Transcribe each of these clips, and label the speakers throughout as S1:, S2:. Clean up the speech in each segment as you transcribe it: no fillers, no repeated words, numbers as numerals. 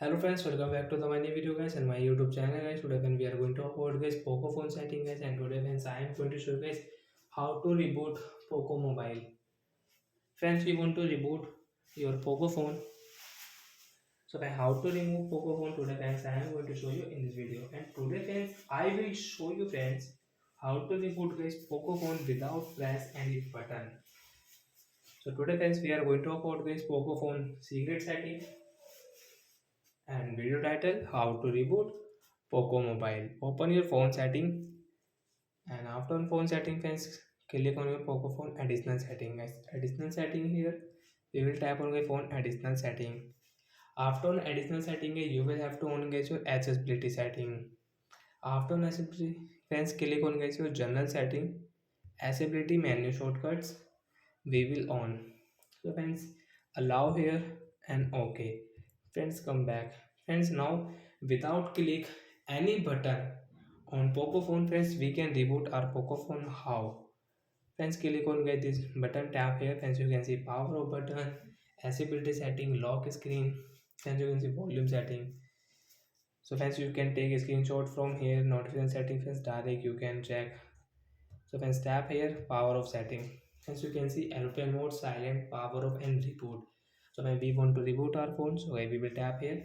S1: Hello friends, welcome back to my new video guys and my YouTube channel guys. Today when we are going to talk about guys Poco phone setting guys, and today friends I am going to show you guys how to reboot Poco mobile. Friends, we want to reboot your Poco phone. So by how to remove Poco phone today friends I am going to show you in this video. And today friends I will show you friends how to reboot guys Poco phone without press any button. So today friends we are going to talk about guys Poco phone secret setting and video title how to reboot Poco mobile. Open your phone setting, and after on phone setting friends click on your Poco phone additional setting guys. Additional setting here we will tap on your phone additional setting. After on additional setting you will have to on guys your accessibility setting. After on accessibility friends click on guys your general setting. Accessibility menu shortcuts we will on. So friends allow here and okay. Friends come back. Friends now without click any button on Poco phone friends we can reboot our Poco phone. How? Friends click on get this button, tap here. Friends you can see power of button, accessibility setting, lock screen. Friends you can see volume setting. So friends you can take a screenshot from here. Notification setting friends direct you can check. So friends tap here power of setting. As you can see airplane mode, silent, power off and reboot. So when we want to reboot our phone, so we will tap here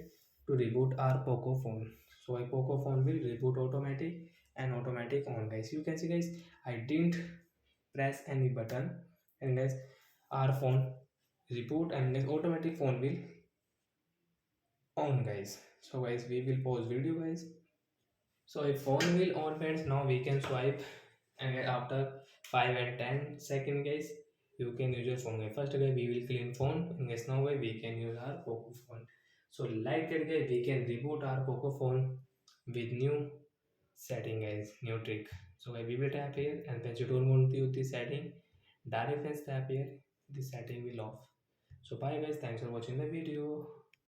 S1: to reboot our Poco phone. So my Poco phone will reboot automatic and automatic on guys. You can see guys I didn't press any button, and guys our phone reboot and guys automatic phone will on guys. So guys we will pause video guys. So if phone will on friends, now we can swipe, and after 5 and 10 second guys, you can use your phone. First guys we will clean phone, and guys now guys we can use our Poco phone. So like that guys we can reboot our Poco phone with new setting guys, new trick. So guys we will tap here, and when you don't want to use this setting, direct friends tap here, this setting will off. So bye guys, thanks for watching the video.